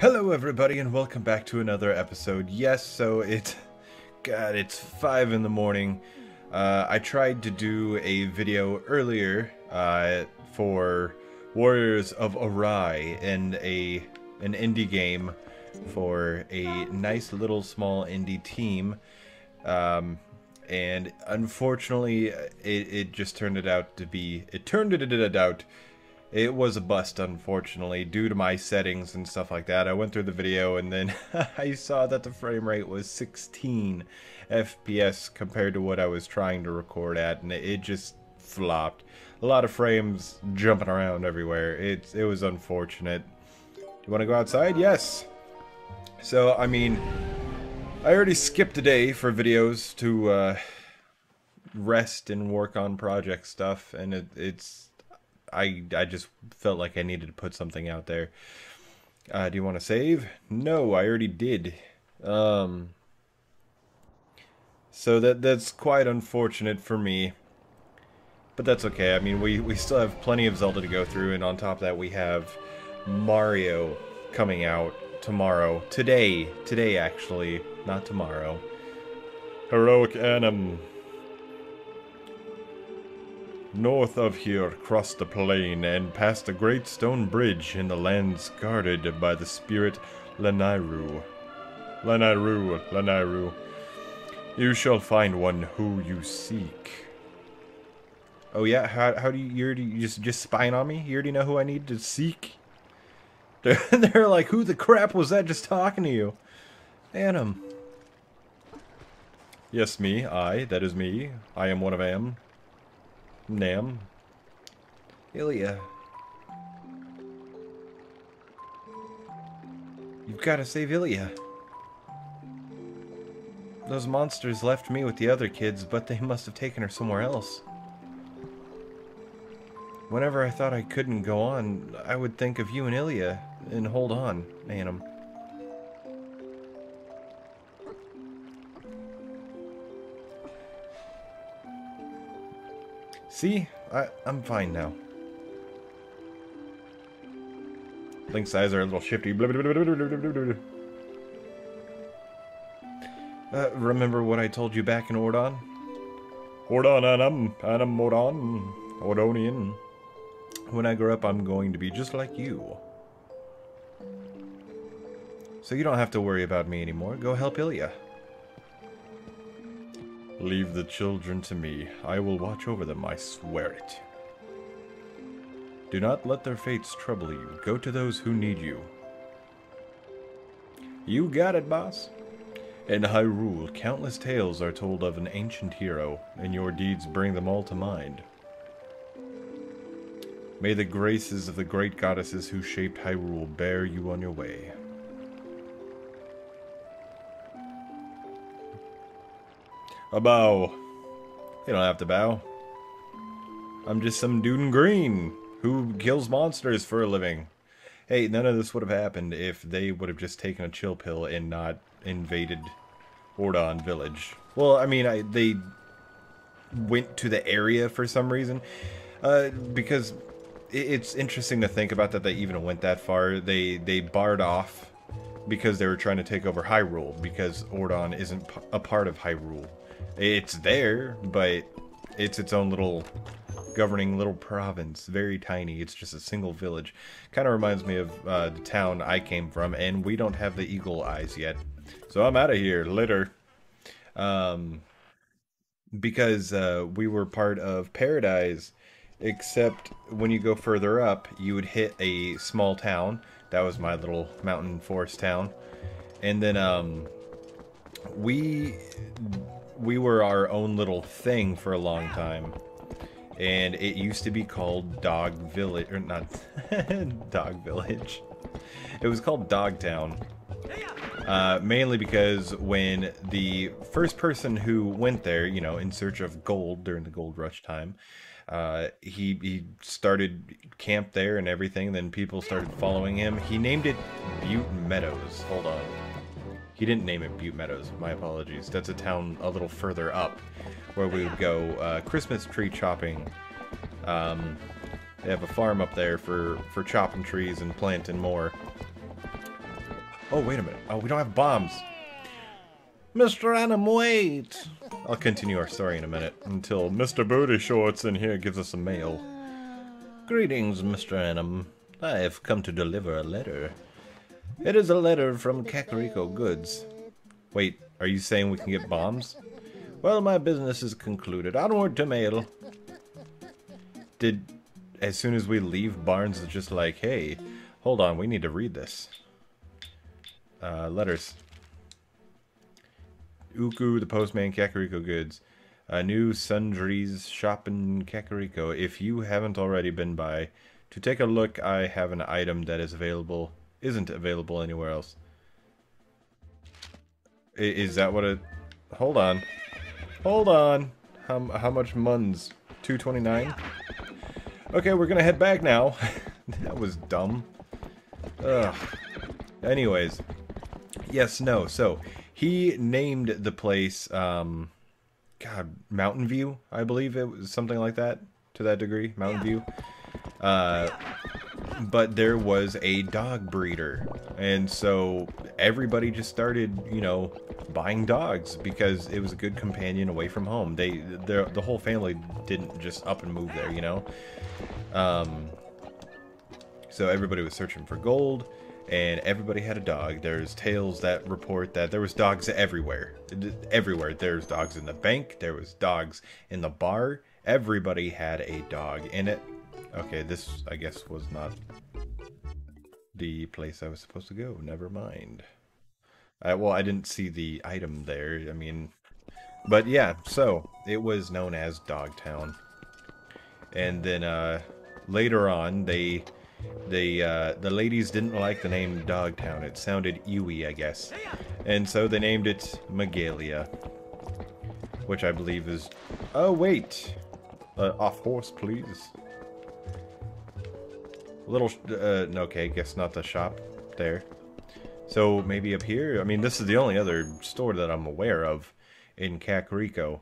Hello everybody and welcome back to another episode. Yes, so it's 5 in the morning. I tried to do a video earlier for Warriors of Arai and an indie game for a nice little small indie team. And unfortunately it just turned it out to be, it was a bust, unfortunately, due to my settings and stuff like that. I went through the video and then I saw that the frame rate was 16 FPS compared to what I was trying to record at, and it just flopped. A lot of frames jumping around everywhere. It was unfortunate. You want to go outside? Yes! So, I mean, I already skipped a day for videos to rest and work on project stuff, and I just felt like I needed to put something out there. Do you want to save? No, I already did. So that's quite unfortunate for me. But that's okay. I mean, we still have plenty of Zelda to go through, and on top of that we have Mario coming out tomorrow. Today actually, not tomorrow. Heroic Anim. North of here, cross the plain, and past a great stone bridge in the lands guarded by the spirit Lanairu. Lanairu. You shall find one who you seek. Oh yeah, how do you just spying on me? You already know who I need to seek? They're like, who the crap was that just talking to you? Anim. Yes, me, that is me. I am one of them. Nam. Ilya. You've got to save Ilya. Those monsters left me with the other kids, but they must have taken her somewhere else. Whenever I thought I couldn't go on, I would think of you and Ilya, and hold on, Anim. See? I'm fine now. Link's eyes are a little shifty. Remember what I told you back in Ordon? Ordon, Anam, Ordon, Ordonian. When I grow up, I'm going to be just like you. So you don't have to worry about me anymore. Go help Ilya. Leave the children to me. I will watch over them, I swear it. Do not let their fates trouble you. Go to those who need you. You got it, boss. In Hyrule, countless tales are told of an ancient hero, and your deeds bring them all to mind. May the graces of the great goddesses who shaped Hyrule bear you on your way. A bow. You don't have to bow. I'm just some dude in green who kills monsters for a living. Hey, none of this would have happened if they would have just taken a chill pill and not invaded Ordon Village. Well, I mean, they went to the area for some reason. Because it's interesting to think about that they even went that far. They barred off because they were trying to take over Hyrule, because Ordon isn't a part of Hyrule. It's there, but it's its own little governing little province. Very tiny. It's just a single village. Kind of reminds me of the town I came from, and we don't have the eagle eyes yet. So I'm out of here. Later. Because we were part of Paradise, except when you go further up, you would hit a small town. That was my little mountain forest town. And then we were our own little thing for a long time, and it used to be called Dog Village, or not Dog Village. It was called Dogtown, mainly because when the first person who went there, you know, in search of gold during the gold rush time, he started camp there and everything. Then people started following him. He named it Butte Meadows. Hold on. He didn't name it Butte Meadows, my apologies. That's a town a little further up where we would go Christmas tree chopping They have a farm up there for chopping trees and planting more. Oh, wait a minute. Oh, we don't have bombs. Mr. Anim, wait! I'll continue our story in a minute, until Mr. Booty Shorts in here gives us a mail. Greetings, Mr. Anim. I have come to deliver a letter. It is a letter from Kakariko Goods. Wait, are you saying we can get bombs? Well, my business is concluded. Onward to mail. As soon as we leave, Barnes is just like, hey, hold on, we need to read this. Letters. Uku, the postman, Kakariko Goods. New sundries shop in Kakariko. If you haven't already been by, to take a look, I have an item that isn't available anywhere else. Is that what it... Hold on. Hold on. How much muns? 229? Okay, we're gonna head back now. That was dumb. Ugh. Anyways. Yes, no. So, he named the place, God, Mountain View, I believe it was something like that, to that degree, Mountain View. But there was a dog breeder, and so everybody just started, you know, buying dogs because it was a good companion away from home. The whole family didn't just up and move there, you know. So everybody was searching for gold, and everybody had a dog. There's tales that report that there was dogs everywhere. Everywhere. There's dogs in the bank. There was dogs in the bar. Everybody had a dog in it. Okay, this, I guess, was not the place I was supposed to go. Never mind. Well, I didn't see the item there. I mean, but yeah, so it was known as Dogtown. And then later on, the ladies didn't like the name Dogtown. It sounded ewy, I guess. And so they named it Megalia, which I believe is... Oh, wait! Off horse, please. Okay, guess not the shop there. So maybe up here? I mean, this is the only other store that I'm aware of in Kakariko.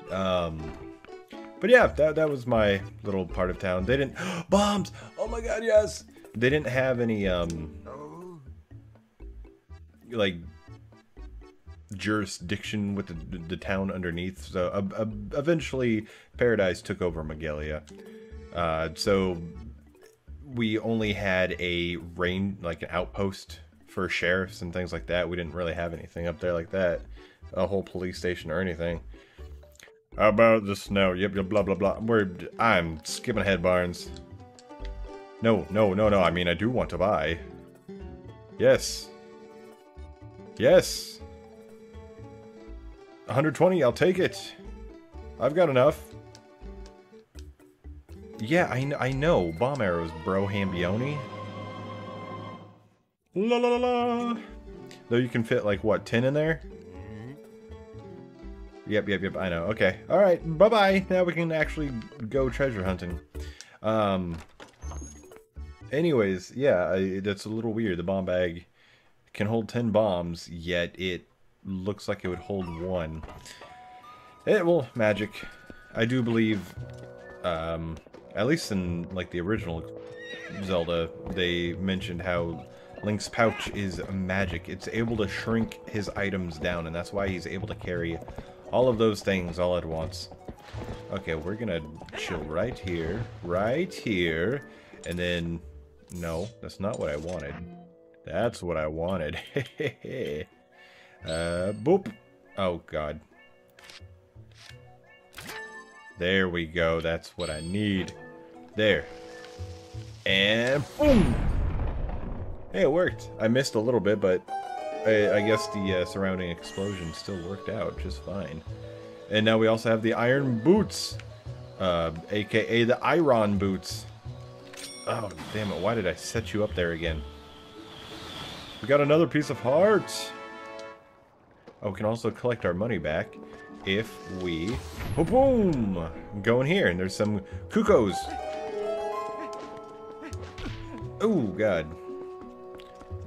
But yeah, that was my little part of town. They didn't... Bombs! Oh my god, yes! They didn't have any, like, jurisdiction with the town underneath. So, eventually, Paradise took over Megalia. So, we only had an outpost for sheriffs and things like that. We didn't really have anything up there like that. A whole police station or anything. How about the snow? Yep, blah, blah, blah. I'm skipping ahead, Barnes. No. I mean, I do want to buy. Yes. Yes. 120, I'll take it. I've got enough. Yeah, I know. Bomb arrows, bro, Hambioni. La la la la. Though you can fit, like, what, 10 in there? Yep, I know. Okay. Alright, bye-bye. Now we can actually go treasure hunting. Anyways, yeah, that's a little weird. The bomb bag can hold 10 bombs, yet it looks like it would hold 1. Well, magic. I do believe, at least in, like, the original Zelda, they mentioned how Link's pouch is magic. It's able to shrink his items down, and that's why he's able to carry all of those things all at once. Okay, we're gonna chill right here, and then... No, that's not what I wanted. That's what I wanted. Boop. Oh, God. There we go. That's what I need. There. And boom! Hey, it worked. I missed a little bit, but I guess the surrounding explosion still worked out just fine. And now we also have the iron boots. AKA the iron boots. Oh, damn it. Why did I set you up there again? We got another piece of heart. Oh, we can also collect our money back if we... Oh, boom! Go in here, and there's some cuckoos. Oh, God.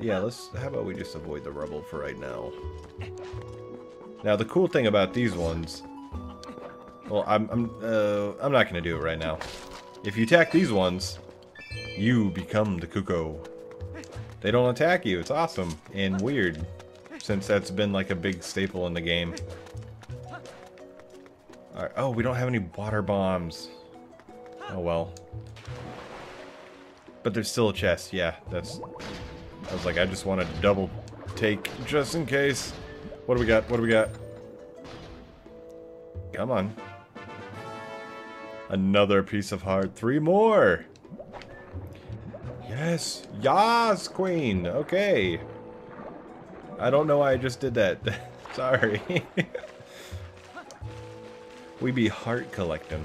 Yeah, how about we just avoid the rubble for right now. Now, the cool thing about these ones... Well, I'm not gonna do it right now. If you attack these ones, you become the Cuckoo. They don't attack you. It's awesome and weird, since that's been like a big staple in the game. Alright, oh, we don't have any water bombs. Oh well. But there's still a chest. Yeah, that's... I was like, I just want to double take just in case. What do we got? What do we got? Come on. Another piece of heart. 3 more! Yes! Yas, queen! Okay. I don't know why I just did that. Sorry. We be heart collecting.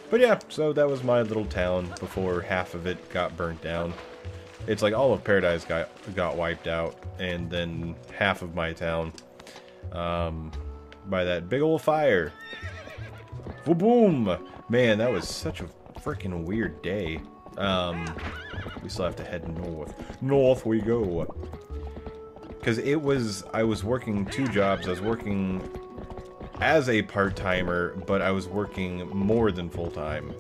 But yeah, so that was my little town before half of it got burnt down. It's like all of Paradise got wiped out, and then half of my town by that big old fire. Boom! Man, that was such a freaking weird day. We still have to head north. North we go. Because I was working 2 jobs. I was working as a part-timer, but I was working more than full-time.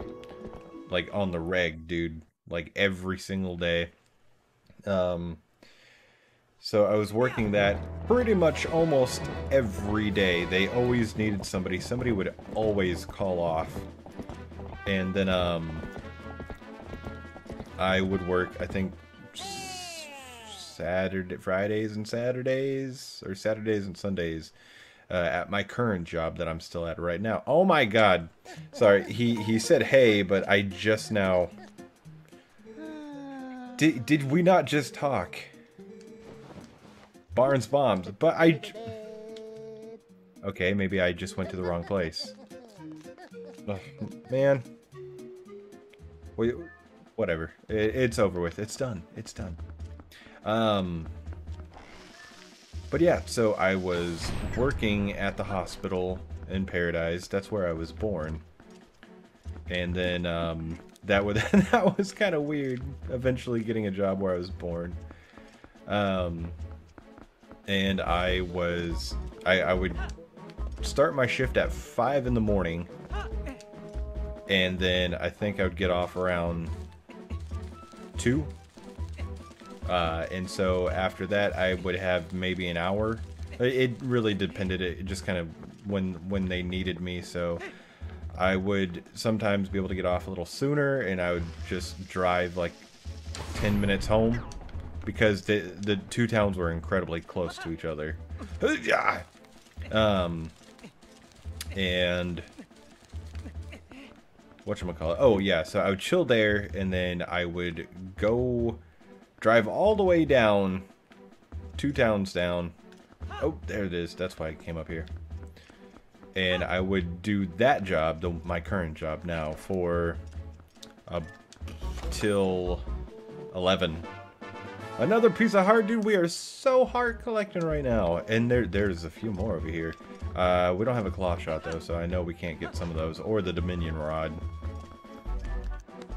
Like, on the reg, dude. Like, every single day. So I was working that pretty much almost every day. They always needed somebody. Somebody would always call off. And then, I would work, I think, Fridays and Saturdays, or Saturdays and Sundays, at my current job that I'm still at right now. Oh my god. Sorry, he said hey, but I just now... Did we not just talk? Barnes bombs, but okay, maybe I just went to the wrong place. Oh, man. Wait, whatever. It's over with. It's done. It's done. But yeah, so I was working at the hospital in Paradise. That's where I was born. And then, that was kind of weird, eventually getting a job where I was born. And I would start my shift at 5 in the morning, and then I think I would get off around 2. And so after that, I would have maybe an hour. It really depended. It just kind of when they needed me. So I would sometimes be able to get off a little sooner, and I would just drive like 10 minutes home, because the 2 towns were incredibly close to each other. And whatchamacallit? Oh yeah, so I would chill there, and then I would go drive all the way down, 2 towns down. Oh, there it is. That's why I came up here. And I would do that job, my current job now, for till 11. Another piece of heart, dude. We are so heart collecting right now. And there's a few more over here. We don't have a claw shot though, so I know we can't get some of those, or the Dominion rod.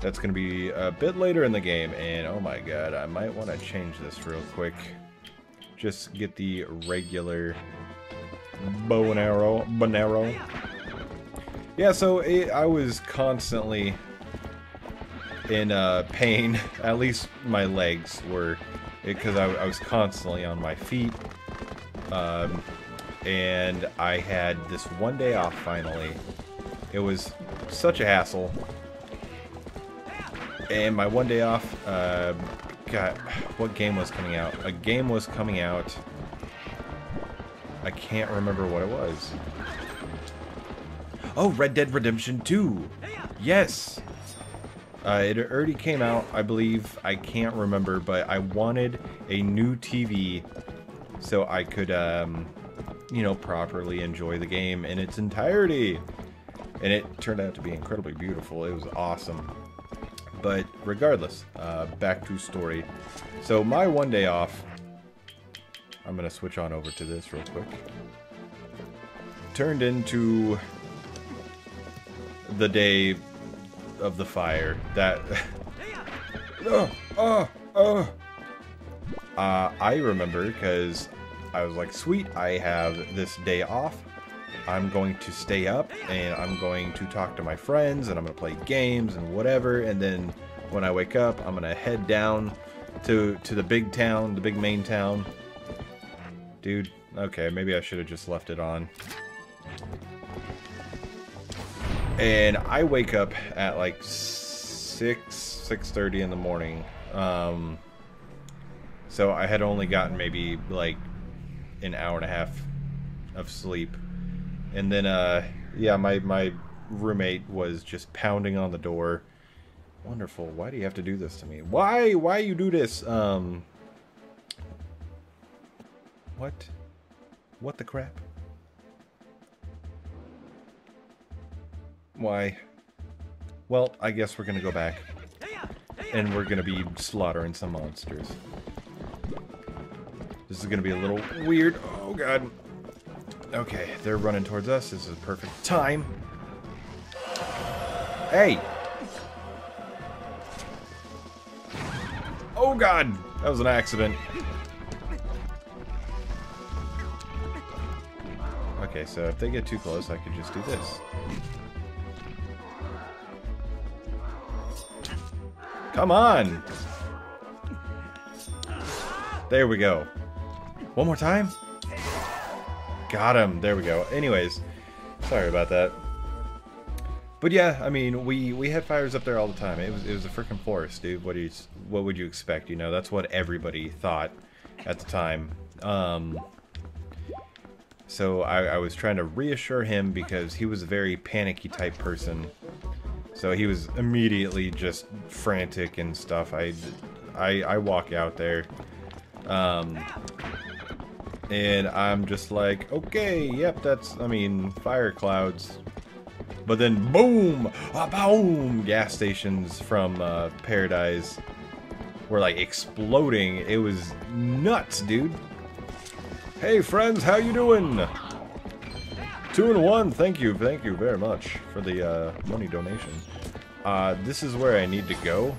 That's going to be a bit later in the game, and oh my god, I might want to change this real quick. Just get the regular bow and arrow. Yeah, so I was constantly in pain. At least my legs were, because I was constantly on my feet. And I had this one day off finally. It was such a hassle. And my one day off, God, what game was coming out? A game was coming out. I can't remember what it was. Oh, Red Dead Redemption 2! Yes! It already came out, I believe. I can't remember, but I wanted a new TV so I could, you know, properly enjoy the game in its entirety. And it turned out to be incredibly beautiful. It was awesome. But regardless, back to story. So my one day off, I'm going to switch on over to this real quick, turned into the day of the fire. That I remember, because I was like, sweet, I have this day off. I'm going to stay up and I'm going to talk to my friends and I'm going to play games and whatever. And then when I wake up, I'm going to head down to the big town, the big main town. Dude, okay, maybe I should have just left it on. And I wake up at like 6:30 in the morning. So I had only gotten maybe like an hour and a half of sleep. And then, yeah, my roommate was just pounding on the door. Wonderful. Why do you have to do this to me? Why you do this? What? What the crap? Why? Well, I guess we're gonna go back. And we're gonna be slaughtering some monsters. This is gonna be a little weird. Oh, God. Okay, they're running towards us. This is a perfect time. Hey! Oh, God! That was an accident. Okay, so if they get too close, I could just do this. Come on! There we go. One more time? Got him. There we go. Anyways, sorry about that. But yeah, I mean, we had fires up there all the time. It was a freaking forest, dude. What would you expect? You know, that's what everybody thought at the time. So I was trying to reassure him because he was a very panicky type person. So he was immediately just frantic and stuff. I walk out there. And I'm just like, okay, yep, that's, I mean, fire clouds. But then, boom! Boom! Gas stations from Paradise were like exploding. It was nuts, dude. Hey friends, how you doing? 2 and 1, thank you very much for the money donation. This is where I need to go,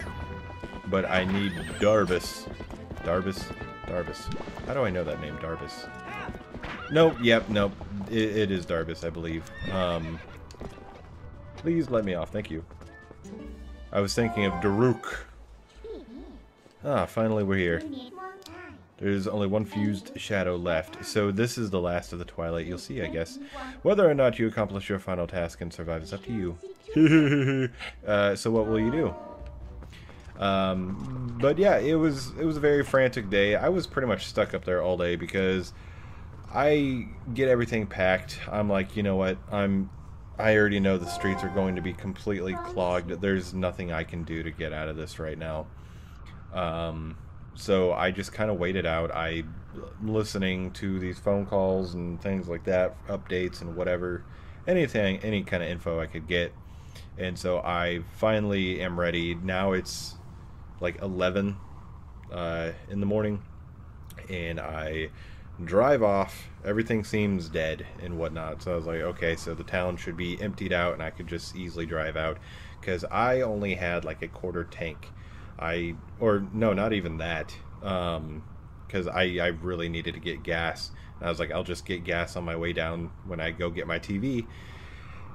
but I need Darbus. Darbus? How do I know that name, Darbus? Nope, yep, nope. It is Darbus, I believe. Please let me off, thank you. I was thinking of Daruk. Ah, finally we're here. There's only one fused shadow left, so this is the last of the Twilight you'll see, I guess. Whether or not you accomplish your final task and survive is up to you. So what will you do? But yeah, it was a very frantic day. I was pretty much stuck up there all day because I get everything packed. I'm like, you know what? I already know the streets are going to be completely clogged. There's nothing I can do to get out of this right now. So I just kind of waited out. I'm listening to these phone calls and things like that, updates and whatever, anything, any kind of info I could get. And so I finally am ready. Now it's like 11 in the morning, and I drive off. Everything seems dead and whatnot, so I was like, okay, so the town should be emptied out and I could just easily drive out, because I only had like a quarter tank. Or no, not even that, because I really needed to get gas. And I was like, I'll just get gas on my way down when I go get my TV.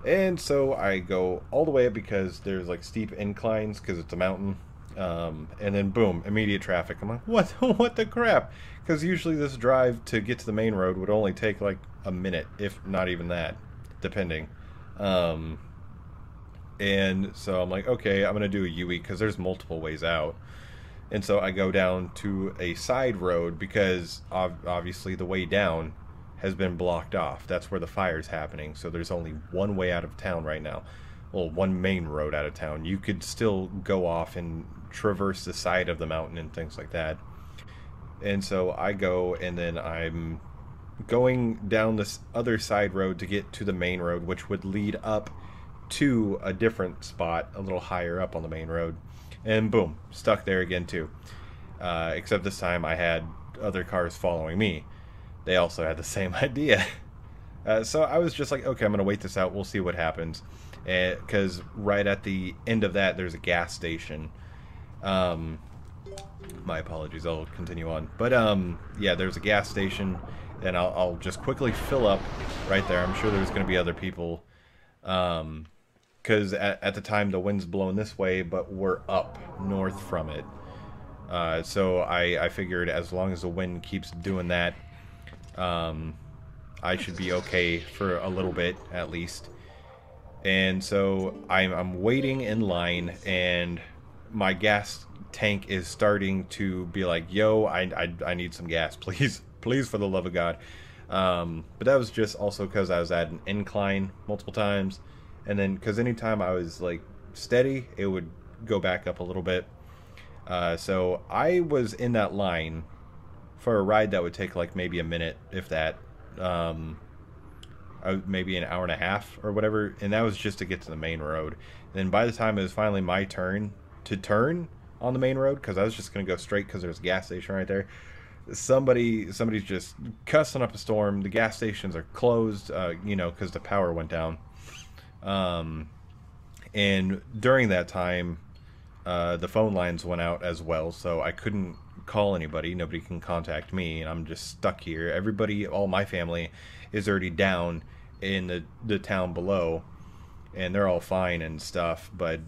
And so I go all the way up because there's like steep inclines because it's a mountain. And then boom, immediate traffic. I'm like, what the crap? Because usually this drive to get to the main road would only take like a minute, if not even that, depending. And so I'm like, okay, I'm gonna do a UE because there's multiple ways out. And so I go down to a side road because obviously the way down has been blocked off. That's where the fire's happening. So there's only one way out of town right now. Well, one main road out of town. You could still go off and traverse the side of the mountain and things like that. And so I go, and then I'm going down this other side road to get to the main road, which would lead up to a different spot a little higher up on the main road. And boom, stuck there again too. Except this time I had other cars following me. They also had the same idea. So I was just like, okay, I'm going to wait this out. We'll see what happens. Because right at the end of that, there's a gas station. My apologies, I'll continue on. But yeah, there's a gas station. and I'll just quickly fill up right there. I'm sure there's going to be other people, because at the time the wind's blowing this way, but we're up north from it. So I figured as long as the wind keeps doing that, I should be okay for a little bit at least. And so I'm waiting in line, and my gas tank is starting to be like, yo, I need some gas, please. Please, for the love of God. But that was just also because I was at an incline multiple times. And then, because anytime I was, like, steady, it would go back up a little bit. So I was in that line for a ride that would take, like, maybe a minute, if that. Maybe an hour and a half or whatever. And that was just to get to the main road. And then by the time it was finally my turn to turn on the main road, because I was just going to go straight because there's a gas station right there, somebody's just cussing up a storm. The gas stations are closed, you know, because the power went down. And during that time, the phone lines went out as well, so I couldn't call anybody. Nobody can contact me, and I'm just stuck here. Everybody, all my family, is already down in the town below, and they're all fine and stuff, but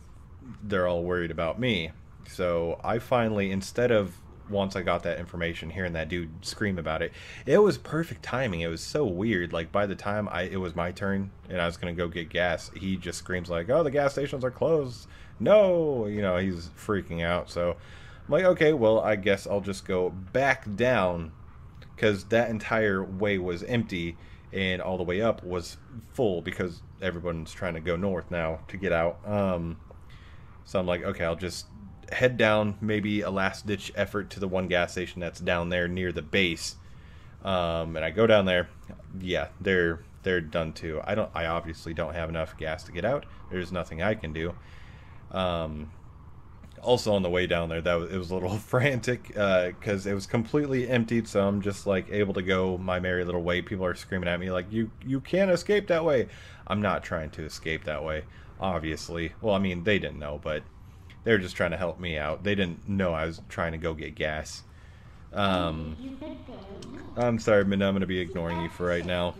they're all worried about me. So I finally, instead of, once I got that information, hearing that dude scream about it, it was perfect timing. It was so weird. Like, by the time it was my turn and I was gonna go get gas, he just screams like, oh, the gas stations are closed, no, you know, he's freaking out. So I'm like, okay, well, I guess I'll just go back down, because that entire way was empty and all the way up was full because everyone's trying to go north now to get out. So I'm like, okay, I'll just head down, maybe a last-ditch effort to the one gas station that's down there near the base. And I go down there. Yeah, they're done too. I obviously don't have enough gas to get out. There's nothing I can do. Also on the way down there, it was a little frantic because it was completely emptied. So I'm just like able to go my merry little way. People are screaming at me like, you can't escape that way. I'm not trying to escape that way, obviously. Well, I mean, they didn't know, but they were just trying to help me out. They didn't know I was trying to go get gas. I'm sorry, but I'm going to be ignoring you for right now.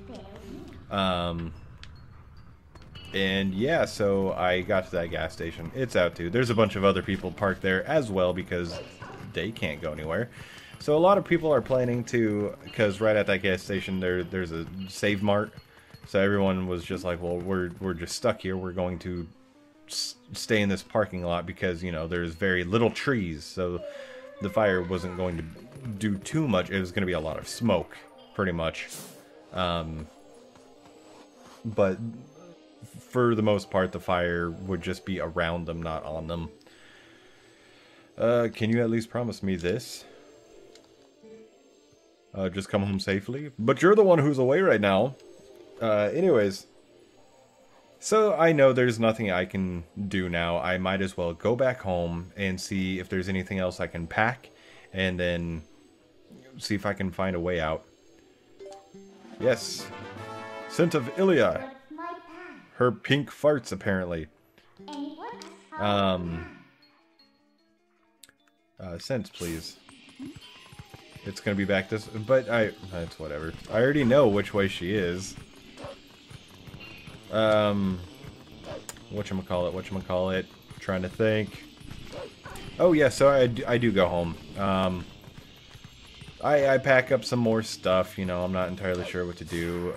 And yeah, so I got to that gas station. It's out too. There's a bunch of other people parked there as well because they can't go anywhere. So a lot of people are planning to, because right at that gas station there's a Save Mart. So everyone was just like, well, we're just stuck here. We're going to stay in this parking lot because, you know, there's very little trees. So the fire wasn't going to do too much. It was going to be a lot of smoke, pretty much. But for the most part, the fire would just be around them, not on them. Can you at least promise me this? Just come home safely? But you're the one who's away right now. Anyways. So I know there's nothing I can do now. I might as well go back home and see if there's anything else I can pack. And then see if I can find a way out. Yes. Scent of Ilya. Her pink farts, apparently. Scents, please. It's gonna be back this... But it's whatever. I already know which way she is. Whatchamacallit. Trying to think. Oh, yeah, so I do go home. I pack up some more stuff, you know, I'm not entirely sure what to do.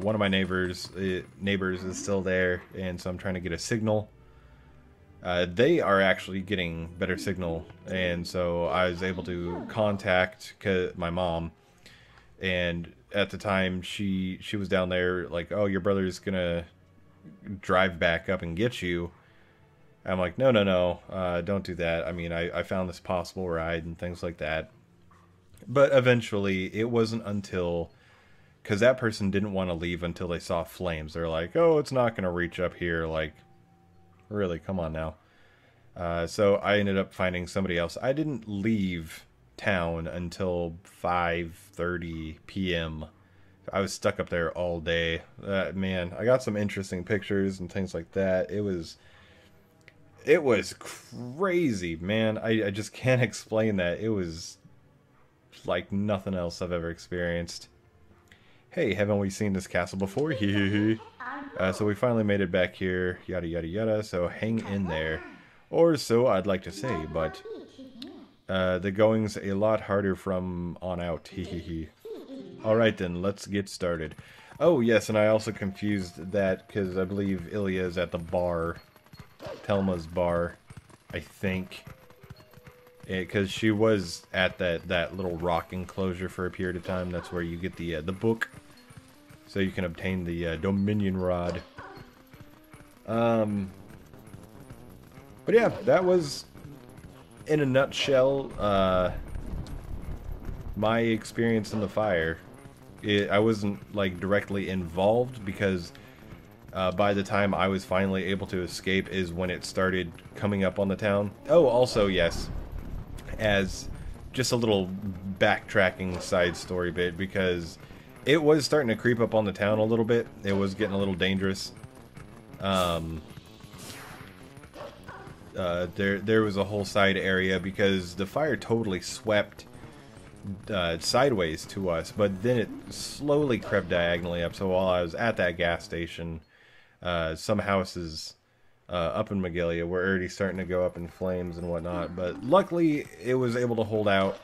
One of my neighbors is still there, and so I'm trying to get a signal. They are actually getting better signal, and so I was able to contact my mom, and at the time she was down there like, oh, your brother's gonna drive back up and get you. I'm like, no, don't do that. I mean, I found this possible ride and things like that. But eventually, it wasn't until... Because that person didn't want to leave until they saw flames. They're like, oh, it's not going to reach up here. Like, really, come on now. So I ended up finding somebody else. I didn't leave town until 5:30 p.m. I was stuck up there all day. Man, I got some interesting pictures and things like that. It was crazy, man. I just can't explain that. It was like nothing else I've ever experienced. Hey, haven't we seen this castle before? Hee hee hee. So we finally made it back here, yada yada yada, so hang in there. Or so I'd like to say, but the going's a lot harder from on out, hee hee hee. Alright then, let's get started. Oh yes, and I also confused that because I believe Ilya is at the bar. Telma's bar, I think. Because she was at that little rock enclosure for a period of time. That's where you get the book. So you can obtain the Dominion Rod. But yeah, that was, in a nutshell, my experience in the fire. I wasn't, like, directly involved because by the time I was finally able to escape is when it started coming up on the town. Oh, also, yes, as just a little backtracking side story bit, because it was starting to creep up on the town a little bit. It was getting a little dangerous. There was a whole side area because the fire totally swept sideways to us, but then it slowly crept diagonally up. So while I was at that gas station, some houses up in Magalia were already starting to go up in flames and whatnot, but luckily it was able to hold out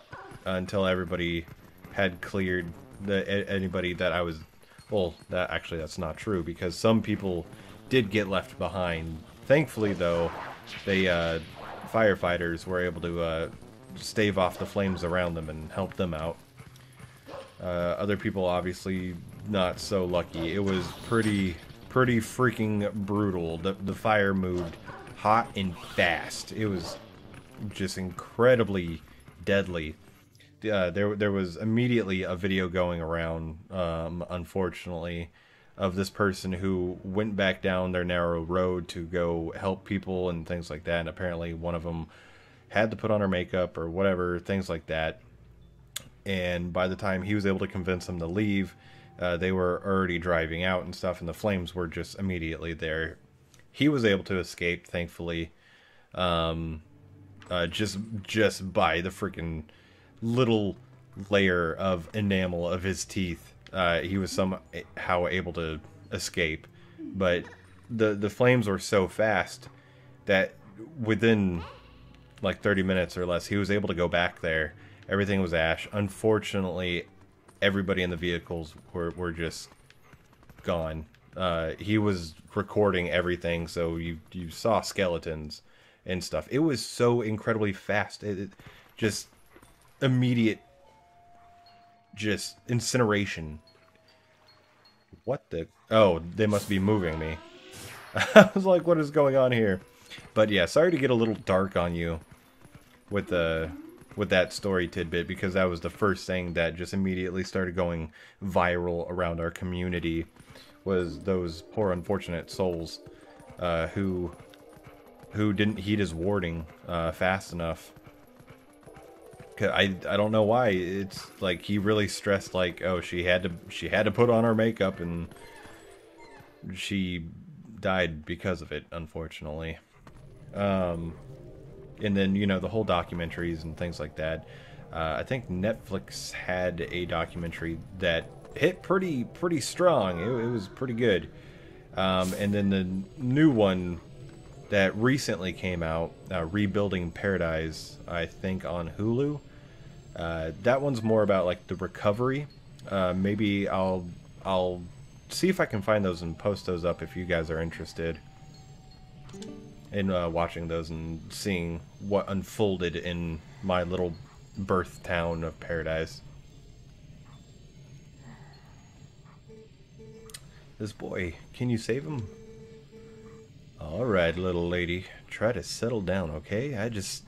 until everybody had cleared anybody that I was. Well, that's not true, because some people did get left behind. Thankfully, though, they firefighters were able to stave off the flames around them and help them out. Other people obviously not so lucky. It was pretty freaking brutal. The fire moved hot and fast. It was just incredibly deadly. There was immediately a video going around, unfortunately, of this person who went back down their narrow road to go help people and things like that, and apparently one of them had to put on her makeup or whatever, things like that. And by the time he was able to convince them to leave, they were already driving out and stuff, and the flames were just immediately there. He was able to escape, thankfully, just by the freaking little layer of enamel of his teeth. He was somehow able to escape, but the flames were so fast that within like 30 minutes or less, he was able to go back there. Everything was ash. Unfortunately, everybody in the vehicles were just gone. He was recording everything, so you saw skeletons and stuff. It was so incredibly fast. It just immediate, just incineration. What the? Oh, they must be moving me. I was like, what is going on here? But yeah, sorry to get a little dark on you with that story tidbit, because that was the first thing that just immediately started going viral around our community, was those poor unfortunate souls who didn't heed his warning fast enough. I don't know why. It's like he really stressed, like, oh, she had to put on her makeup, and she died because of it, unfortunately. And then, you know, the whole documentaries and things like that. I think Netflix had a documentary that hit pretty strong. It was pretty good. And then the new one that recently came out, Rebuilding Paradise, I think on Hulu. That one's more about like the recovery. Maybe I'll see if I can find those and post those up if you guys are interested in watching those and seeing what unfolded in my little birth town of Paradise. This boy, can you save him? Alright, little lady, try to settle down, okay? I just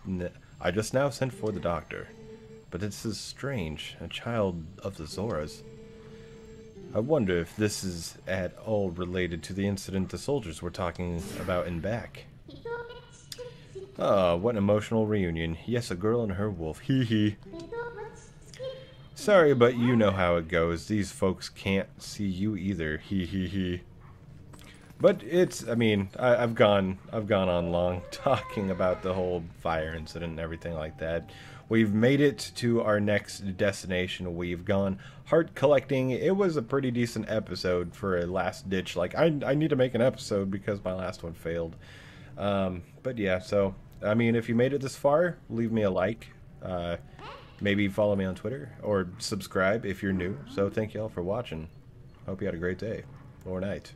now sent for the doctor. But this is strange, a child of the Zoras. I wonder if this is at all related to the incident the soldiers were talking about in back. Ah, what an emotional reunion. Yes, a girl and her wolf. Hee hee. Sorry, but you know how it goes. These folks can't see you either. Hee hee hee. But it's, I mean, I've gone on long talking about the whole fire incident and everything like that. We've made it to our next destination. We've gone heart collecting. It was a pretty decent episode for a last ditch. Like, I need to make an episode because my last one failed. But yeah, so, I mean, if you made it this far, leave me a like. Maybe follow me on Twitter or subscribe if you're new. So thank you all for watching. Hope you had a great day or night.